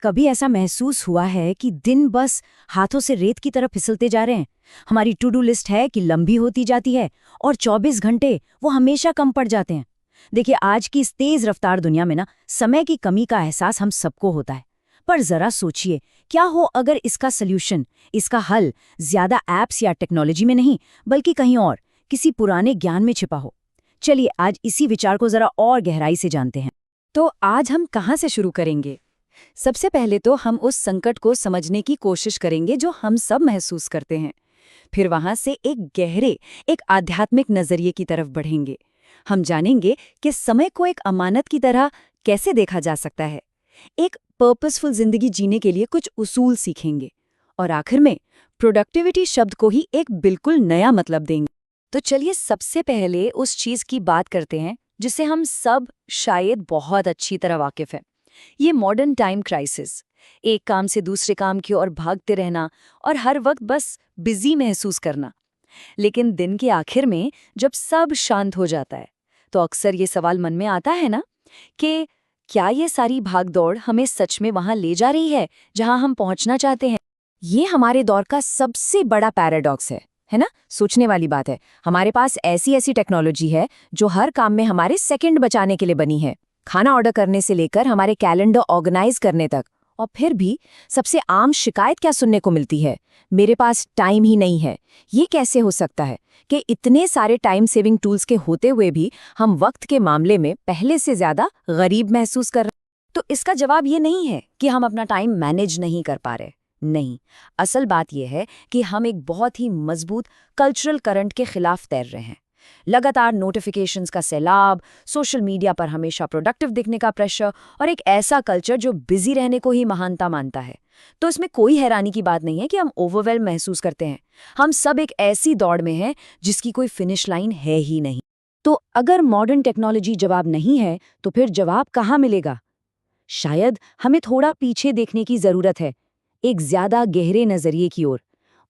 कभी ऐसा महसूस हुआ है कि दिन बस हाथों से रेत की तरह फिसलते जा रहे हैं? हमारी टू डू लिस्ट है कि लंबी होती जाती है और 24 घंटे वो हमेशा कम पड़ जाते हैं। देखिए, आज की इस तेज रफ्तार दुनिया में ना समय की कमी का एहसास हम सबको होता है। पर जरा सोचिए, क्या हो अगर इसका सल्यूशन, इसका हल ज्यादा ऐप्स या टेक्नोलॉजी में नहीं बल्कि कहीं और, किसी पुराने ज्ञान में छिपा हो। चलिए आज इसी विचार को जरा और गहराई से जानते हैं। तो आज हम कहाँ से शुरू करेंगे? सबसे पहले तो हम उस संकट को समझने की कोशिश करेंगे जो हम सब महसूस करते हैं। फिर वहां से एक गहरे, एक आध्यात्मिक नजरिए की तरफ बढ़ेंगे। हम जानेंगे कि समय को एक अमानत की तरह कैसे देखा जा सकता है। एक पर्पसफुल जिंदगी जीने के लिए कुछ उसूल सीखेंगे। और आखिर में प्रोडक्टिविटी शब्द को ही एक बिल्कुल नया मतलब देंगे। तो चलिए सबसे पहले उस चीज की बात करते हैं जिसे हम सब शायद बहुत अच्छी तरह वाकिफ हैं। ये मॉडर्न टाइम क्राइसिस, एक काम से दूसरे काम की ओर भागते रहना और हर वक्त बस बिजी महसूस करना। लेकिन दिन के आखिर में जब सब शांत हो जाता है तो अक्सर ये सवाल मन में आता है ना कि क्या ये सारी भागदौड़ हमें सच में वहां ले जा रही है जहां हम पहुंचना चाहते हैं? ये हमारे दौर का सबसे बड़ा पैराडॉक्स है ना? सोचने वाली बात है। हमारे पास ऐसी ऐसी टेक्नोलॉजी है जो हर काम में हमारे सेकंड बचाने के लिए बनी है। खाना ऑर्डर करने से लेकर हमारे कैलेंडर ऑर्गेनाइज करने तक। और फिर भी सबसे आम शिकायत क्या सुनने को मिलती है? मेरे पास टाइम ही नहीं है। ये कैसे हो सकता है कि इतने सारे टाइम सेविंग टूल्स के होते हुए भी हम वक्त के मामले में पहले से ज्यादा गरीब महसूस कर रहे हैं? तो इसका जवाब ये नहीं है कि हम अपना टाइम मैनेज नहीं कर पा रहे। नहीं, असल बात यह है कि हम एक बहुत ही मजबूत कल्चरल करंट के खिलाफ तैर रहे हैं। लगातार नोटिफिकेशंस का सैलाब, सोशल मीडिया पर हमेशा प्रोडक्टिव दिखने का प्रेशर और एक ऐसा कल्चर जो बिजी रहने को ही महानता मानता है। तो इसमें कोई हैरानी की बात नहीं है कि हम ओवरवेल्म महसूस करते हैं। हम सब एक ऐसी दौड़ में हैं जिसकी कोई फिनिश लाइन है ही नहीं। तो अगर मॉडर्न टेक्नोलॉजी जवाब नहीं है तो फिर जवाब कहाँ मिलेगा? शायद हमें थोड़ा पीछे देखने की जरूरत है, एक ज्यादा गहरे नजरिए की ओर।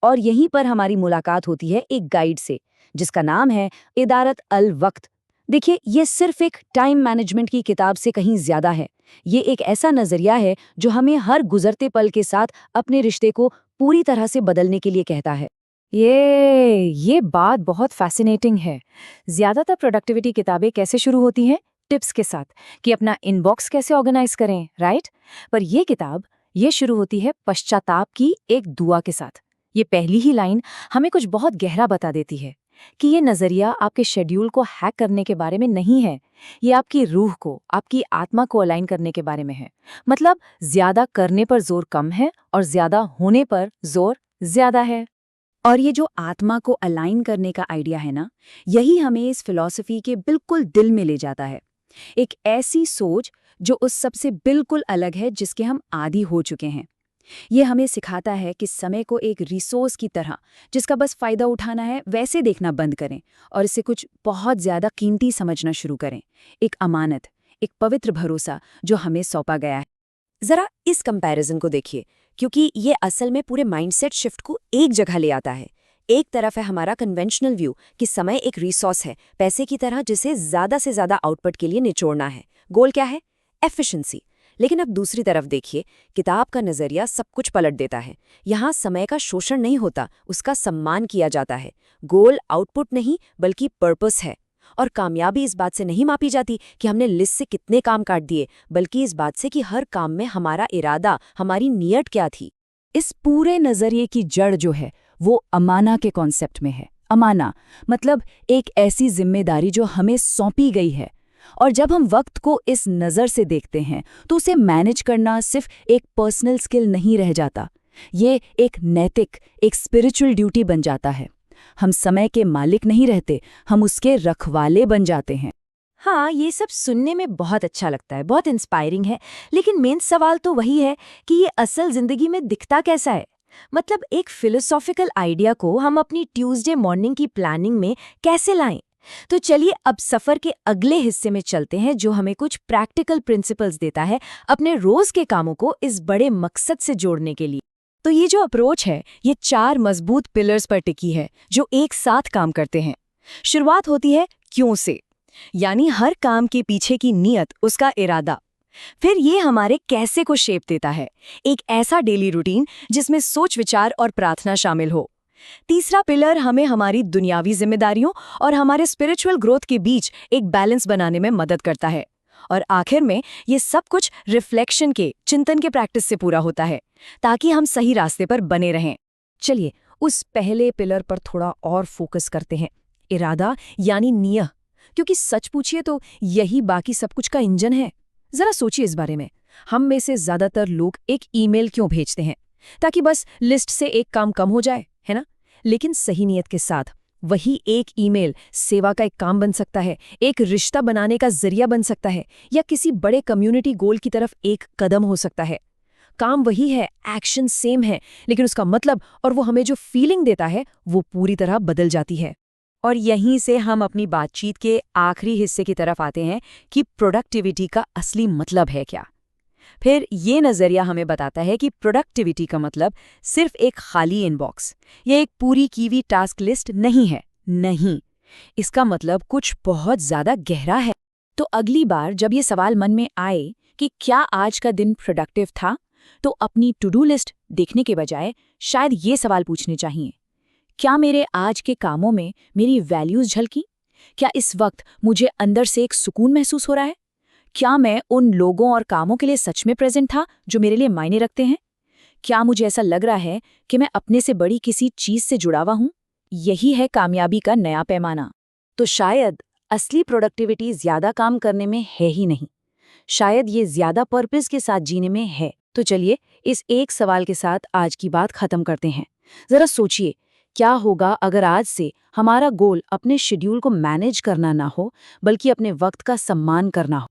और यहीं पर हमारी मुलाकात होती है एक गाइड से जिसका नाम है इदारत अल वक्त। देखिए, ये सिर्फ एक टाइम मैनेजमेंट की किताब से कहीं ज्यादा है। ये एक ऐसा नजरिया है जो हमें हर गुजरते पल के साथ अपने रिश्ते को पूरी तरह से बदलने के लिए कहता है। ये बात बहुत फैसिनेटिंग है। ज्यादातर प्रोडक्टिविटी किताबें कैसे शुरू होती हैं? टिप्स के साथ कि अपना इनबॉक्स कैसे ऑर्गेनाइज करें, राइट? पर ये किताब ये शुरू होती है पश्चाताप की एक दुआ के साथ। ये पहली ही लाइन हमें कुछ बहुत गहरा बता देती है कि ये नजरिया आपके शेड्यूल को हैक करने के बारे में नहीं है। ये आपकी रूह को, आपकी आत्मा को अलाइन करने के बारे में है। मतलब ज्यादा करने पर जोर कम है और ज्यादा होने पर जोर ज्यादा है। और ये जो आत्मा को अलाइन करने का आइडिया है ना, यही हमें इस फिलॉसफी के बिल्कुल दिल में ले जाता है। एक ऐसी सोच जो उस सबसे बिल्कुल अलग है जिसके हम आदी हो चुके हैं। ये हमें सिखाता है कि समय को एक रिसोर्स की तरह जिसका बस फायदा उठाना है वैसे देखना बंद करें और इसे कुछ बहुत ज्यादा कीमती समझना शुरू करें। एक अमानत, एक पवित्र भरोसा जो हमें सौंपा गया है। जरा इस कंपैरिजन को देखिए, क्योंकि ये असल में पूरे माइंडसेट शिफ्ट को एक जगह ले आता है। एक तरफ है हमारा कन्वेंशनल व्यू कि समय एक रिसोर्स है, पैसे की तरह जिसे ज्यादा से ज्यादा आउटपुट के लिए निचोड़ना है। गोल क्या है? एफिशिएंसी। लेकिन अब दूसरी तरफ देखिए, किताब का नजरिया सब कुछ पलट देता है। यहाँ समय का शोषण नहीं होता, उसका सम्मान किया जाता है। गोल आउटपुट नहीं बल्कि पर्पस है। और कामयाबी इस बात से नहीं मापी जाती कि हमने लिस्ट से कितने काम काट दिए, बल्कि इस बात से कि हर काम में हमारा इरादा, हमारी नीयत क्या थी। इस पूरे नजरिए की जड़ जो है वो अमाना के कॉन्सेप्ट में है। अमाना मतलब एक ऐसी जिम्मेदारी जो हमें सौंपी गई है। और जब हम वक्त को इस नज़र से देखते हैं तो उसे मैनेज करना सिर्फ एक पर्सनल स्किल नहीं रह जाता, ये एक नैतिक, एक स्पिरिचुअल ड्यूटी बन जाता है। हम समय के मालिक नहीं रहते, हम उसके रखवाले बन जाते हैं। हाँ, ये सब सुनने में बहुत अच्छा लगता है, बहुत इंस्पायरिंग है। लेकिन मेन सवाल तो वही है कि ये असल जिंदगी में दिखता कैसा है? मतलब एक फिलोसॉफिकल आइडिया को हम अपनी ट्यूसडे मॉर्निंग की प्लानिंग में कैसे लाएं? तो चलिए अब सफर के अगले हिस्से में चलते हैं जो हमें कुछ प्रैक्टिकल प्रिंसिपल्स देता है अपने रोज के कामों को इस बड़े मकसद से जोड़ने के लिए। तो ये जो अप्रोच है ये 4 मजबूत पिलर्स पर टिकी है जो एक साथ काम करते हैं। शुरुआत होती है क्यों से, यानी हर काम के पीछे की नीयत, उसका इरादा। फिर ये हमारे कैसे को शेप देता है, एक ऐसा डेली रूटीन जिसमें सोच विचार और प्रार्थना शामिल हो। तीसरा पिलर हमें हमारी दुनियावी जिम्मेदारियों और हमारे स्पिरिचुअल ग्रोथ के बीच एक बैलेंस बनाने में मदद करता है। और आखिर में ये सब कुछ रिफ्लेक्शन के, चिंतन के प्रैक्टिस से पूरा होता है, ताकि हम सही रास्ते पर बने रहें। चलिए उस पहले पिलर पर थोड़ा और फोकस करते हैं, इरादा यानी नियत, क्योंकि सच पूछिए तो यही बाकी सब कुछ का इंजन है। जरा सोचिए इस बारे में। हम में से ज्यादातर लोग एक ईमेल क्यों भेजते हैं? ताकि बस लिस्ट से एक काम कम हो जाए, है ना? लेकिन सही नियत के साथ वही एक ईमेल सेवा का एक काम बन सकता है, एक रिश्ता बनाने का जरिया बन सकता है, या किसी बड़े कम्युनिटी गोल की तरफ एक कदम हो सकता है। काम वही है, एक्शन सेम है, लेकिन उसका मतलब और वो हमें जो फीलिंग देता है वो पूरी तरह बदल जाती है। और यहीं से हम अपनी बातचीत के आखिरी हिस्से की तरफ आते हैं कि प्रोडक्टिविटी का असली मतलब है क्या। फिर ये नज़रिया हमें बताता है कि प्रोडक्टिविटी का मतलब सिर्फ एक खाली इनबॉक्स या एक पूरी की हुई टास्क लिस्ट नहीं है। नहीं, इसका मतलब कुछ बहुत ज़्यादा गहरा है। तो अगली बार जब ये सवाल मन में आए कि क्या आज का दिन प्रोडक्टिव था, तो अपनी टू डू लिस्ट देखने के बजाय शायद ये सवाल पूछने चाहिए, क्या मेरे आज के कामों में मेरी वैल्यूज झलकी? क्या इस वक्त मुझे अंदर से एक सुकून महसूस हो रहा है? क्या मैं उन लोगों और कामों के लिए सच में प्रेजेंट था जो मेरे लिए मायने रखते हैं? क्या मुझे ऐसा लग रहा है कि मैं अपने से बड़ी किसी चीज से जुड़ा हुआ हूं? यही है कामयाबी का नया पैमाना। तो शायद असली प्रोडक्टिविटी ज्यादा काम करने में है ही नहीं, शायद ये ज्यादा पर्पस के साथ जीने में है। तो चलिए इस एक सवाल के साथ आज की बात खत्म करते हैं। जरा सोचिए, क्या होगा अगर आज से हमारा गोल अपने शेड्यूल को मैनेज करना ना हो, बल्कि अपने वक्त का सम्मान करना हो।